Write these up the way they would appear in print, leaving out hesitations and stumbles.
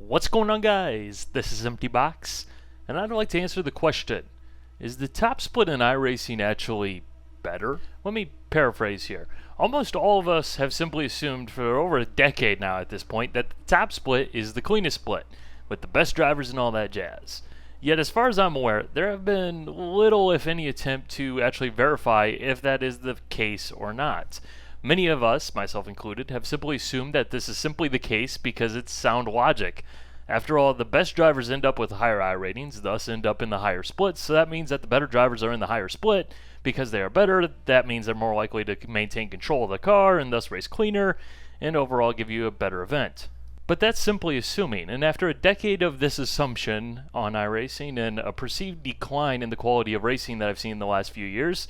What's going on, guys? This is Empty Box, and I'd like to answer the question, is the top split in iRacing actually better? Let me paraphrase here. Almost all of us have simply assumed for over a decade now at this point that the top split is the cleanest split, with the best drivers and all that jazz. Yet as far as I'm aware, there have been little if any attempt to actually verify if that is the case or not. Many of us, myself included, have simply assumed that this is simply the case because it's sound logic. After all, the best drivers end up with higher I ratings, thus end up in the higher splits, so that means that the better drivers are in the higher split. Because they are better, that means they're more likely to maintain control of the car and thus race cleaner, and overall give you a better event. But that's simply assuming, and after a decade of this assumption on iRacing and a perceived decline in the quality of racing that I've seen in the last few years,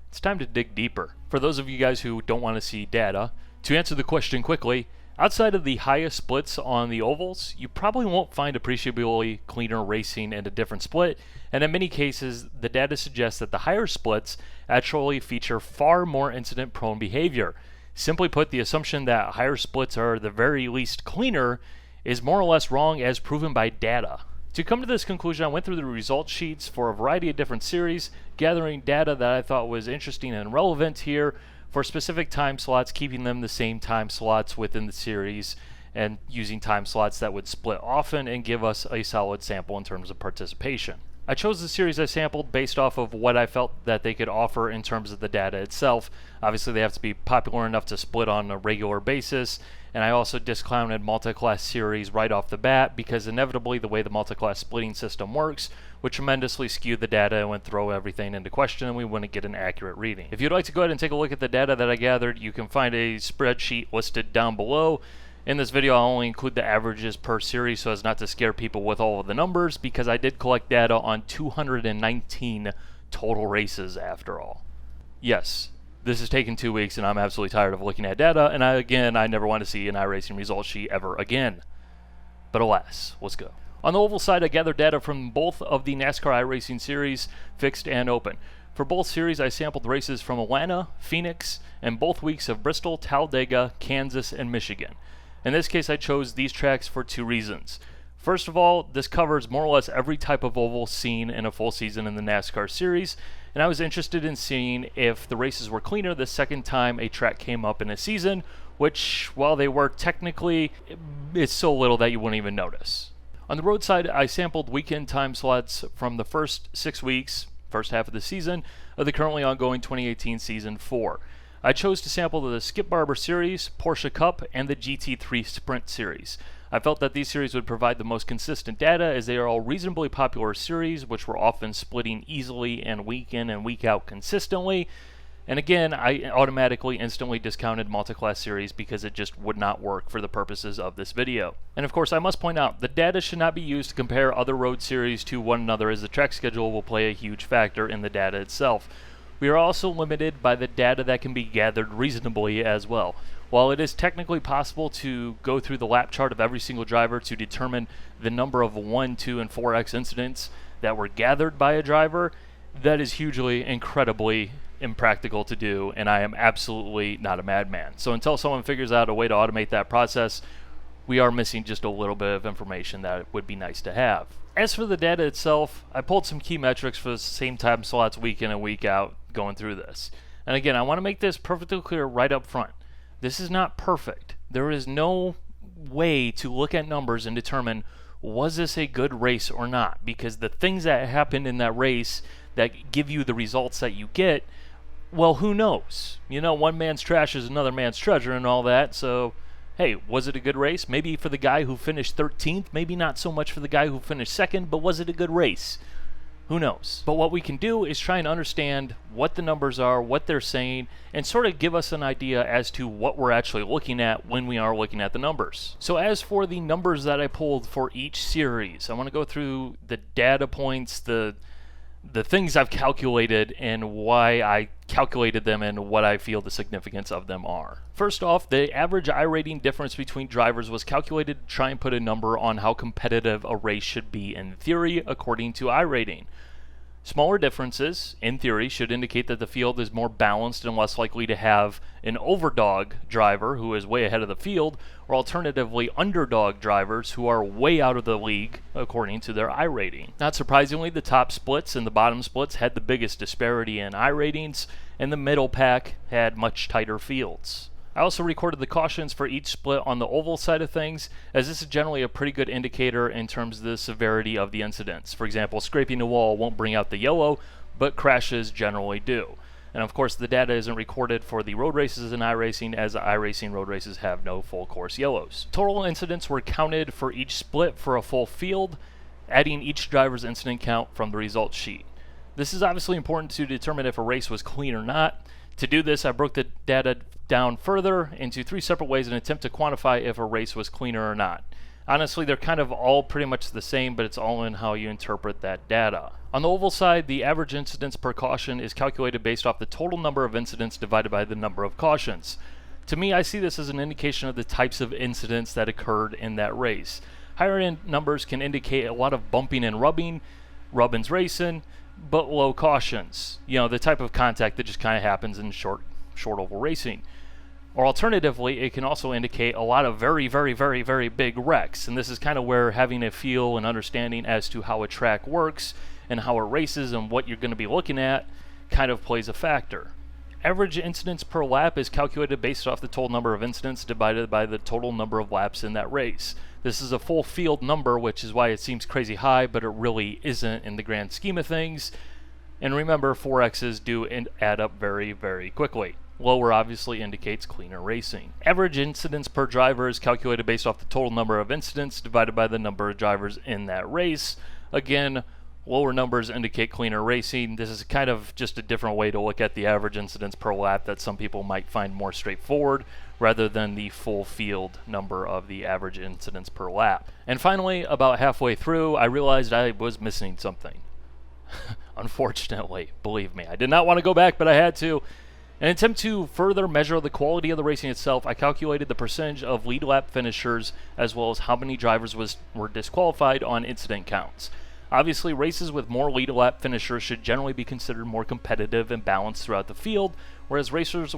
it's time to dig deeper. For those of you guys who don't want to see data, to answer the question quickly, outside of the highest splits on the ovals, you probably won't find appreciably cleaner racing in a different split, and in many cases, the data suggests that the higher splits actually feature far more incident-prone behavior. Simply put, the assumption that higher splits are the very least cleaner is more or less wrong as proven by data. To come to this conclusion, I went through the result sheets for a variety of different series, gathering data that I thought was interesting and relevant here for specific time slots, keeping them the same time slots within the series, and using time slots that would split often and give us a solid sample in terms of participation. I chose the series I sampled based off of what I felt that they could offer in terms of the data itself. Obviously, they have to be popular enough to split on a regular basis, and I also discounted multi-class series right off the bat because inevitably the way the multi-class splitting system works would tremendously skew the data and would throw everything into question and we wouldn't get an accurate reading. If you'd like to go ahead and take a look at the data that I gathered, you can find a spreadsheet listed down below. In this video, I'll only include the averages per series so as not to scare people with all of the numbers because I did collect data on 219 total races after all. Yes, this has taken 2 weeks and I'm absolutely tired of looking at data, and I never want to see an iRacing results sheet ever again. But alas, let's go. On the oval side, I gathered data from both of the NASCAR iRacing series, fixed and open. For both series, I sampled races from Atlanta, Phoenix, and both weeks of Bristol, Talladega, Kansas, and Michigan. In this case, I chose these tracks for 2 reasons. First of all, this covers more or less every type of oval seen in a full season in the NASCAR series, and I was interested in seeing if the races were cleaner the second time a track came up in a season, which, while they were technically, it's so little that you wouldn't even notice. On the road side, I sampled weekend time slots from the first 6 weeks, first half of the season, of the currently ongoing 2018 Season 4. I chose to sample the Skip Barber Series, Porsche Cup, and the GT3 Sprint Series. I felt that these series would provide the most consistent data as they are all reasonably popular series which were often splitting easily and week in and week out consistently. And again, I automatically instantly discounted multi-class series because it just would not work for the purposes of this video. And of course, I must point out, the data should not be used to compare other road series to one another as the track schedule will play a huge factor in the data itself. We are also limited by the data that can be gathered reasonably as well. While it is technically possible to go through the lap chart of every single driver to determine the number of 1, 2, and 4x incidents that were gathered by a driver, that is hugely, incredibly impractical to do, and I am absolutely not a madman. So until someone figures out a way to automate that process, we are missing just a little bit of information that would be nice to have. As for the data itself, I pulled some key metrics for the same time slots week in and week out going through this. And again, I want to make this perfectly clear right up front. This is not perfect. There is no way to look at numbers and determine was this a good race or not, because the things that happened in that race that give you the results that you get, well, who knows? You know, one man's trash is another man's treasure and all that, so hey, was it a good race? Maybe for the guy who finished 13th, maybe not so much for the guy who finished second, but was it a good race? Who knows? But what we can do is try and understand what the numbers are, what they're saying, and sort of give us an idea as to what we're actually looking at when we are looking at the numbers. So as for the numbers that I pulled for each series, I want to go through the data points, the things I've calculated and why I calculated them and what I feel the significance of them are. First off, the average I rating difference between drivers was calculated to try and put a number on how competitive a race should be in theory according to I rating. Smaller differences, in theory, should indicate that the field is more balanced and less likely to have an overdog driver who is way ahead of the field, or alternatively underdog drivers who are way out of the league according to their iRating. Not surprisingly, the top splits and the bottom splits had the biggest disparity in iRatings, and the middle pack had much tighter fields. I also recorded the cautions for each split on the oval side of things, as this is generally a pretty good indicator in terms of the severity of the incidents. For example, scraping the wall won't bring out the yellow, but crashes generally do. And of course, the data isn't recorded for the road races in iRacing, as the iRacing road races have no full course yellows. Total incidents were counted for each split for a full field, adding each driver's incident count from the results sheet. This is obviously important to determine if a race was clean or not. To do this, I broke the data down further into 3 separate ways in an attempt to quantify if a race was cleaner or not. Honestly, they're kind of all pretty much the same, but it's all in how you interpret that data. On the oval side, the average incidents per caution is calculated based off the total number of incidents divided by the number of cautions. To me, I see this as an indication of the types of incidents that occurred in that race. Higher end numbers can indicate a lot of bumping and rubbin's racing, but low cautions. You know, the type of contact that just kind of happens in short oval racing. Or alternatively, it can also indicate a lot of very, very, very, very big wrecks. And this is kind of where having a feel and understanding as to how a track works and how it races and what you're going to be looking at kind of plays a factor. Average incidents per lap is calculated based off the total number of incidents divided by the total number of laps in that race. This is a full field number, which is why it seems crazy high, but it really isn't in the grand scheme of things. And remember, 4X's do add up very, very quickly. Lower obviously indicates cleaner racing. Average incidents per driver is calculated based off the total number of incidents divided by the number of drivers in that race. Again, lower numbers indicate cleaner racing. This is kind of just a different way to look at the average incidents per lap that some people might find more straightforward, rather than the full field number of the average incidents per lap. And finally, about halfway through, I realized I was missing something. Unfortunately, believe me, I did not want to go back, but I had to. In an attempt to further measure the quality of the racing itself, I calculated the percentage of lead lap finishers as well as how many drivers were disqualified on incident counts. Obviously, races with more lead lap finishers should generally be considered more competitive and balanced throughout the field, whereas races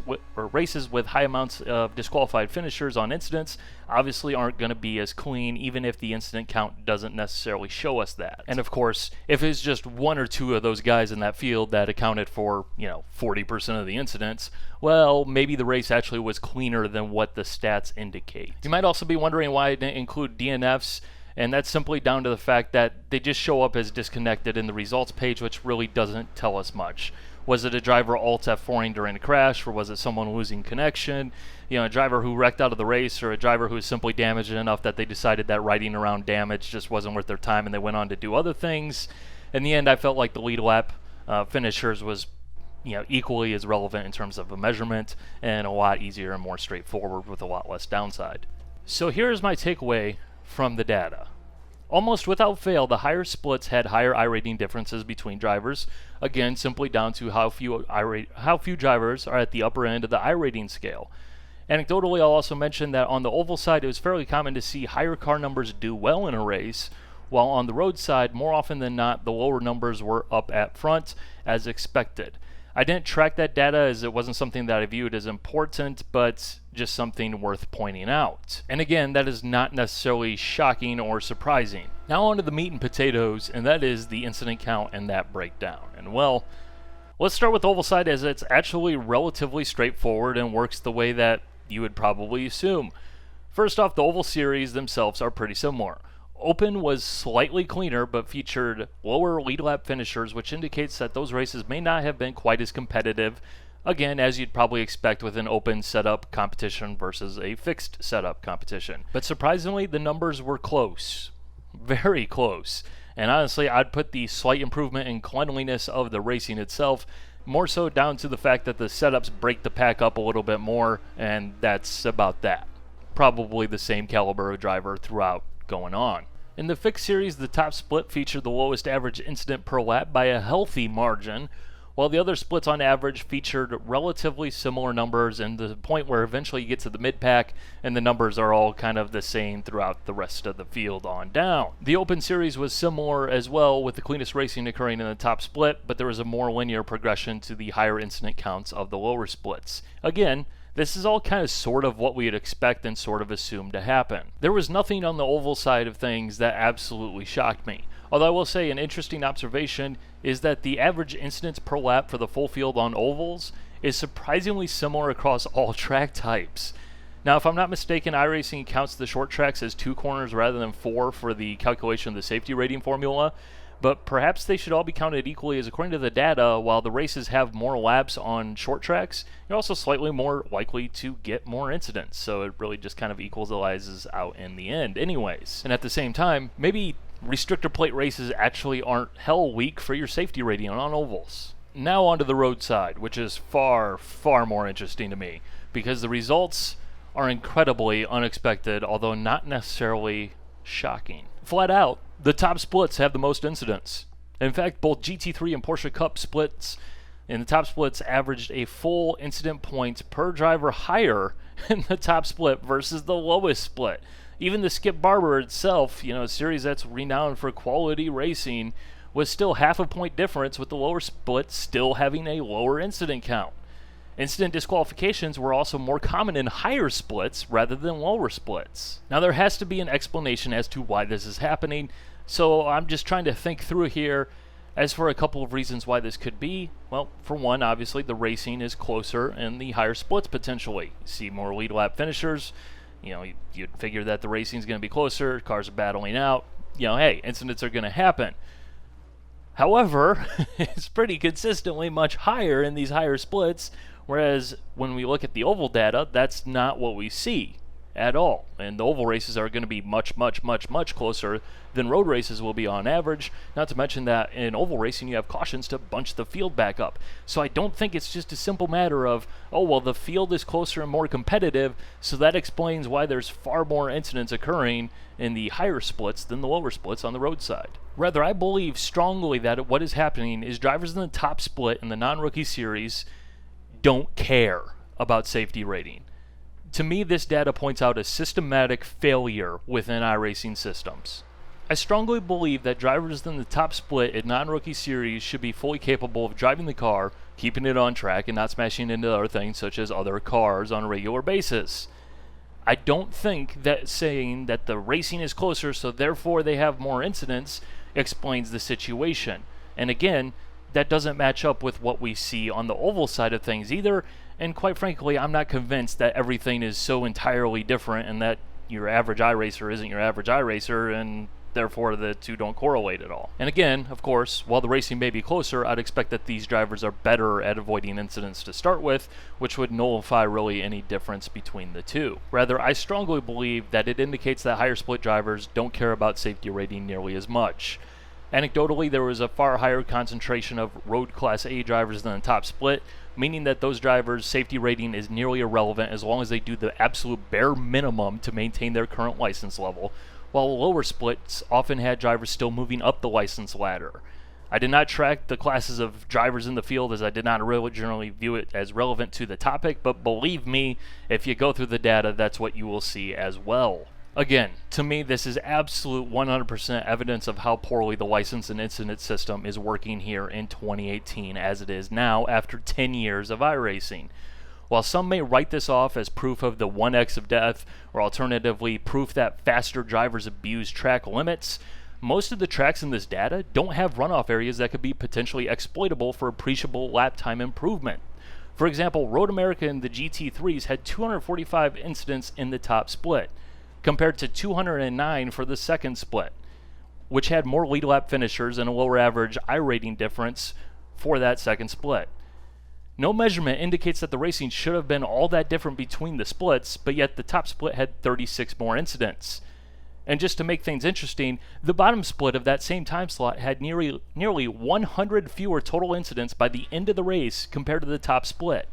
with high amounts of disqualified finishers on incidents obviously aren't going to be as clean, even if the incident count doesn't necessarily show us that. And of course, if it's just 1 or 2 of those guys in that field that accounted for, 40% of the incidents, well, maybe the race actually was cleaner than what the stats indicate. You might also be wondering why I didn't include DNFs. And that's simply down to the fact that they just show up as disconnected in the results page, which really doesn't tell us much. Was it a driver alt F4ing during a crash, or was it someone losing connection? A driver who wrecked out of the race, or a driver who was simply damaged enough that they decided that riding around damage just wasn't worth their time and they went on to do other things. In the end, I felt like the lead lap finishers was equally as relevant in terms of a measurement, and a lot easier and more straightforward with a lot less downside. So here's my takeaway from the data. Almost without fail, the higher splits had higher iRating differences between drivers, again simply down to how few drivers are at the upper end of the iRating scale. Anecdotally, I'll also mention that on the oval side, it was fairly common to see higher car numbers do well in a race, while on the road side, more often than not, the lower numbers were up at front, as expected. I didn't track that data as it wasn't something that I viewed as important, but just something worth pointing out. And again, that is not necessarily shocking or surprising. Now on to the meat and potatoes, and that is the incident count and that breakdown. And well, let's start with the oval side, as it's actually relatively straightforward and works the way that you would probably assume. First off, the oval series themselves are pretty similar. Open was slightly cleaner, but featured lower lead lap finishers, which indicates that those races may not have been quite as competitive, again, as you'd probably expect with an open setup competition versus a fixed setup competition. But surprisingly, the numbers were close. Very close. And honestly, I'd put the slight improvement in cleanliness of the racing itself more so down to the fact that the setups break the pack up a little bit more, and that's about that. Probably the same caliber of driver throughout going on. In the fixed series, the top split featured the lowest average incident per lap by a healthy margin, while the other splits on average featured relatively similar numbers, and the point where eventually you get to the mid-pack and the numbers are all kind of the same throughout the rest of the field on down. The Open Series was similar as well, with the cleanest racing occurring in the top split, but there was a more linear progression to the higher incident counts of the lower splits. Again, this is all kind of sort of what we'd expect and sort of assume to happen. There was nothing on the oval side of things that absolutely shocked me. Although I will say an interesting observation is that the average incidents per lap for the full field on ovals is surprisingly similar across all track types. Now, if I'm not mistaken, iRacing counts the short tracks as 2 corners rather than 4 for the calculation of the safety rating formula, but perhaps they should all be counted equally, as according to the data, while the races have more laps on short tracks, you're also slightly more likely to get more incidents, so it really just kind of equalizes out in the end anyways. And at the same time, maybe restrictor plate races actually aren't hell weak for your safety rating on ovals. Now onto the road side, which is far, far more interesting to me, because the results are incredibly unexpected, although not necessarily shocking. Flat out, the top splits have the most incidents. In fact, both GT3 and Porsche Cup splits in the top splits averaged a full incident points per driver higher in the top split versus the lowest split. Even the Skip Barber itself, a series that's renowned for quality racing, was still half a point difference, with the lower split still having a lower incident count. Incident disqualifications were also more common in higher splits rather than lower splits. Now, there has to be an explanation as to why this is happening, so I'm just trying to think through here. As for a couple of reasons why this could be, well, for one, obviously the racing is closer in the higher splits potentially. You see more lead lap finishers, you'd figure that the racing is going to be closer, cars are battling out, hey, incidents are going to happen. However, it's pretty consistently much higher in these higher splits, whereas when we look at the oval data, that's not what we see at all. And the oval races are going to be much, much, much, much closer than road races will be on average. Not to mention that in oval racing, you have cautions to bunch the field back up. So I don't think it's just a simple matter of, oh, well, the field is closer and more competitive, so that explains why there's far more incidents occurring in the higher splits than the lower splits on the road side. Rather, I believe strongly that what is happening is drivers in the top split in the non-rookie series don't care about safety rating. To me, this data points out a systematic failure within iRacing systems. I strongly believe that drivers in the top split in non-rookie series should be fully capable of driving the car, keeping it on track, and not smashing into other things such as other cars on a regular basis. I don't think that saying that the racing is closer, so therefore they have more incidents, explains the situation. And again, that doesn't match up with what we see on the oval side of things either, and quite frankly, I'm not convinced that everything is so entirely different and that your average iRacer isn't your average iRacer, and therefore the two don't correlate at all. And again, of course, while the racing may be closer, I'd expect that these drivers are better at avoiding incidents to start with, which would nullify really any difference between the two. Rather, I strongly believe that it indicates that higher split drivers don't care about safety rating nearly as much. Anecdotally, there was a far higher concentration of road Class A drivers than the top split, meaning that those drivers' safety rating is nearly irrelevant as long as they do the absolute bare minimum to maintain their current license level, while lower splits often had drivers still moving up the license ladder. I did not track the classes of drivers in the field, as I did not really generally view it as relevant to the topic, but believe me, if you go through the data, that's what you will see as well. Again, to me, this is absolute 100% evidence of how poorly the license and incident system is working here in 2018 as it is now after 10 years of iRacing. While some may write this off as proof of the 1x of death, or alternatively proof that faster drivers abuse track limits, most of the tracks in this data don't have runoff areas that could be potentially exploitable for appreciable lap time improvement. For example, Road America and the GT3s had 245 incidents in the top split, compared to 209 for the second split, which had more lead lap finishers and a lower average iRating difference for that second split. No measurement indicates that the racing should have been all that different between the splits, but yet the top split had 36 more incidents. And just to make things interesting, the bottom split of that same time slot had nearly 100 fewer total incidents by the end of the race compared to the top split.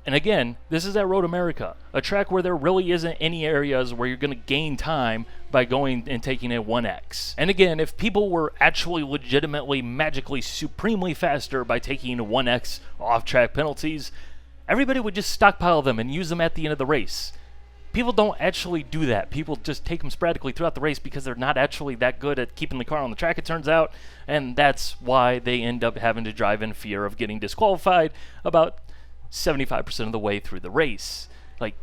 And again, this is at Road America, a track where there really isn't any areas where you're going to gain time by going and taking a 1x. And again, if people were actually legitimately, magically, supremely faster by taking 1x off-track penalties, everybody would just stockpile them and use them at the end of the race. People don't actually do that. People just take them sporadically throughout the race because they're not actually that good at keeping the car on the track, it turns out, and that's why they end up having to drive in fear of getting disqualified about 75% of the way through the race. Like,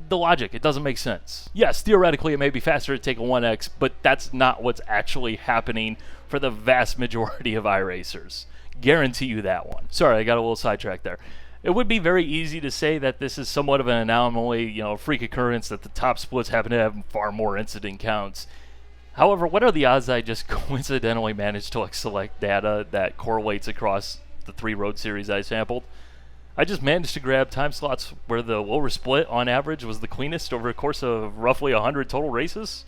the logic, it doesn't make sense. Yes, theoretically it may be faster to take a 1x, but that's not what's actually happening for the vast majority of iRacers. Guarantee you that one. Sorry, I got a little sidetracked there. It would be very easy to say that this is somewhat of an anomaly, a freak occurrence, that the top splits happen to have far more incident counts. However, what are the odds that I just coincidentally managed to select data that correlates across the 3 road series I sampled? I just managed to grab time slots where the lower split on average was the cleanest over a course of roughly 100 total races.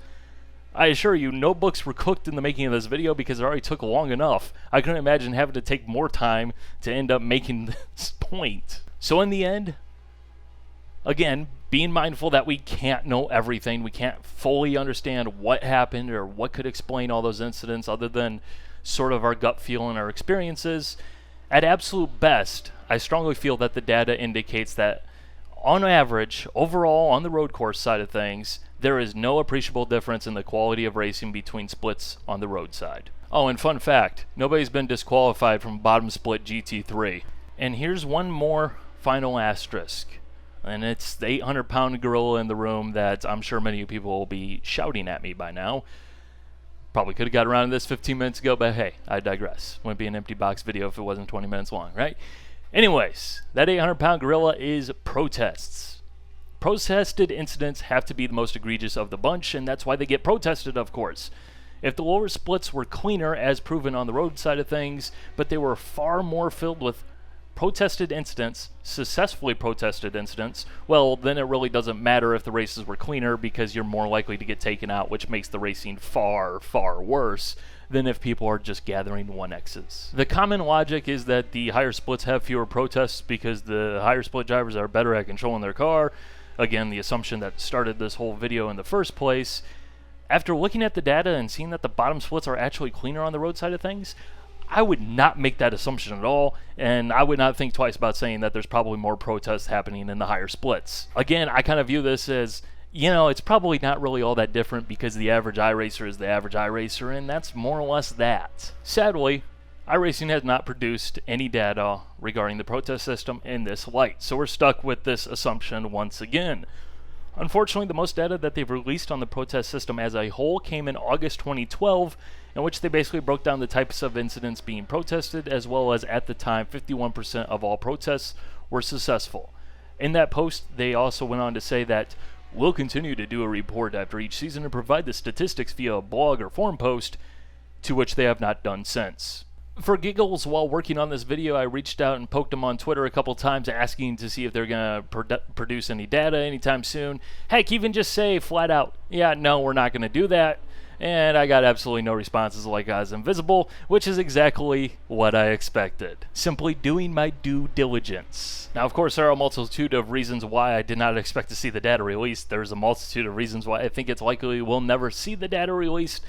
I assure you, no books were cooked in the making of this video because it already took long enough. I couldn't imagine having to take more time to end up making this point. So in the end, again, being mindful that we can't know everything, we can't fully understand what happened or what could explain all those incidents other than sort of our gut feel and our experiences. At absolute best, I strongly feel that the data indicates that on average, overall on the road course side of things, there is no appreciable difference in the quality of racing between splits on the road side. Oh, and fun fact, nobody's been disqualified from bottom split GT3. And here's one more final asterisk, and it's the 800-pound gorilla in the room that I'm sure many people will be shouting at me by now. Probably could have got around to this 15 minutes ago, but hey, I digress. Wouldn't be an empty box video if it wasn't 20 minutes long, right? Anyways, that 800-pound gorilla is protests. Protested incidents have to be the most egregious of the bunch, and that's why they get protested, of course. If the lower splits were cleaner, as proven on the road side of things, but they were far more filled with protested incidents, successfully protested incidents, well, then it really doesn't matter if the races were cleaner because you're more likely to get taken out, which makes the racing far, far worse than if people are just gathering 1x's. The common logic is that the higher splits have fewer protests because the higher split drivers are better at controlling their car. Again, the assumption that started this whole video in the first place. After looking at the data and seeing that the bottom splits are actually cleaner on the road side of things, I would not make that assumption at all, and I would not think twice about saying that there's probably more protests happening in the higher splits. Again, I kind of view this as, it's probably not really all that different because the average iRacer is the average iRacer, and that's more or less that. Sadly, iRacing has not produced any data regarding the protest system in this light, so we're stuck with this assumption once again. Unfortunately, the most data that they've released on the protest system as a whole came in August 2012, in which they basically broke down the types of incidents being protested, as well as, at the time, 51% of all protests were successful. In that post, they also went on to say that we'll continue to do a report after each season and provide the statistics via a blog or forum post, to which they have not done since. For giggles, while working on this video, I reached out and poked them on Twitter a couple times asking to see if they're going to produce any data anytime soon. Heck, even just say flat out, yeah, no, we're not going to do that. And I got absolutely no responses like I was invisible, which is exactly what I expected. Simply doing my due diligence. Now, of course, there are a multitude of reasons why I did not expect to see the data released. There's a multitude of reasons why I think it's likely we'll never see the data released.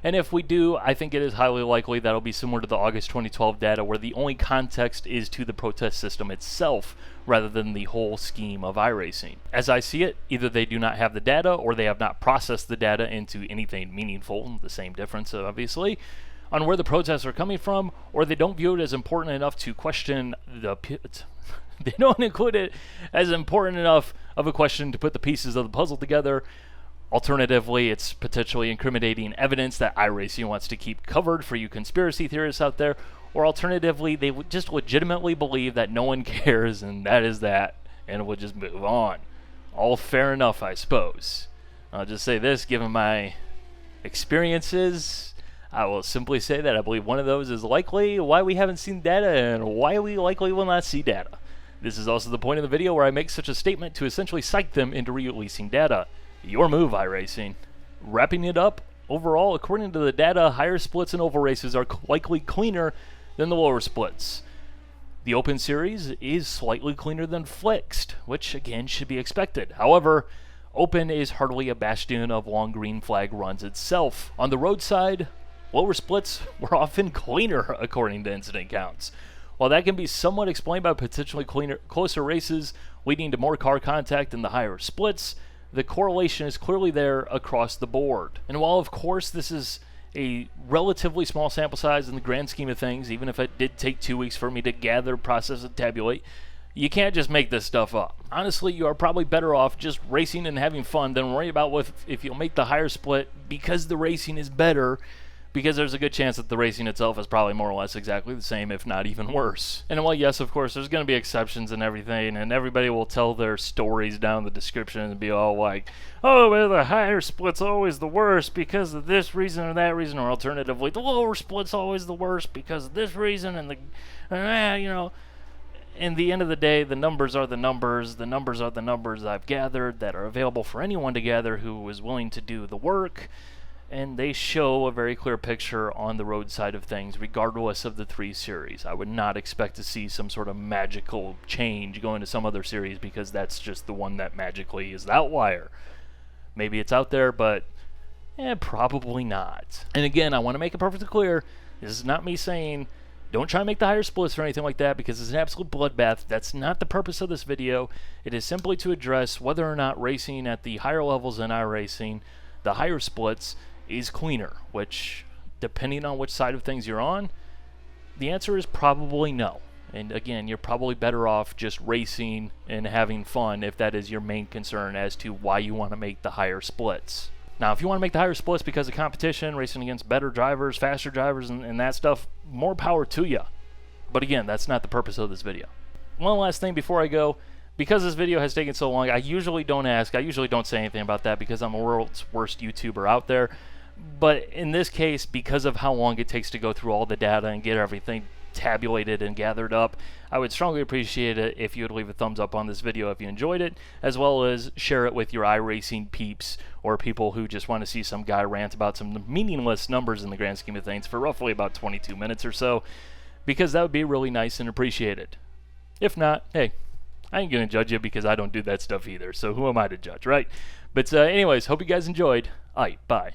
And if we do, I think it is highly likely that'll be similar to the August 2012 data, where the only context is to the protest system itself, rather than the whole scheme of iRacing. As I see it, either they do not have the data, or they have not processed the data into anything meaningful, the same difference obviously, on where the protests are coming from, or they don't view it as important enough to question the they don't include it as important enough of a question to put the pieces of the puzzle together. Alternatively, it's potentially incriminating evidence that iRacing wants to keep covered for you conspiracy theorists out there, or alternatively, they would just legitimately believe that no one cares and that is that, and we'll just move on. All fair enough, I suppose. I'll just say this, given my experiences, I will simply say that I believe one of those is likely why we haven't seen data and why we likely will not see data. This is also the point of the video where I make such a statement to essentially psych them into releasing data. Your move, iRacing. Wrapping it up, overall, according to the data, higher splits in oval races are likely cleaner than the lower splits. The Open Series is slightly cleaner than Flixed, which again should be expected. However, Open is hardly a bastion of long green flag runs itself. On the road side, lower splits were often cleaner according to incident counts. While that can be somewhat explained by potentially closer races leading to more car contact in the higher splits, the correlation is clearly there across the board. And while of course this is a relatively small sample size in the grand scheme of things, even if it did take 2 weeks for me to gather, process, and tabulate, you can't just make this stuff up. Honestly, you are probably better off just racing and having fun than worry about if you'll make the higher split because the racing is better, because there's a good chance that the racing itself is probably more or less exactly the same, if not even worse. And while yes, of course, there's going to be exceptions and everything, and everybody will tell their stories down in the description and be all like, oh, well, the higher split's always the worst because of this reason or that reason, or alternatively, the lower split's always the worst because of this reason, and you know. In the end of the day, the numbers are the numbers. The numbers are the numbers I've gathered that are available for anyone to gather who is willing to do the work. And they show a very clear picture on the road side of things, regardless of the 3 series. I would not expect to see some sort of magical change going to some other series because that's just the one that magically is the outlier. Maybe it's out there, but probably not. And again, I want to make it perfectly clear, this is not me saying don't try to make the higher splits or anything like that because it's an absolute bloodbath. That's not the purpose of this video. It is simply to address whether or not racing at the higher levels in iRacing, the higher splits, is cleaner, which, depending on which side of things you're on, the answer is probably no. And again, you're probably better off just racing and having fun if that is your main concern as to why you want to make the higher splits. Now, if you want to make the higher splits because of competition, racing against better drivers, faster drivers, and that stuff, more power to you. But again, that's not the purpose of this video. One last thing before I go. Because this video has taken so long, I usually don't say anything about that because I'm the world's worst YouTuber out there. But in this case, because of how long it takes to go through all the data and get everything tabulated and gathered up, I would strongly appreciate it if you would leave a thumbs up on this video if you enjoyed it, as well as share it with your iRacing peeps or people who just want to see some guy rant about some meaningless numbers in the grand scheme of things for roughly about 22 minutes or so, because that would be really nice and appreciated. If not, hey, I ain't gonna judge you because I don't do that stuff either, so who am I to judge, right? But anyways, hope you guys enjoyed. Aight, bye.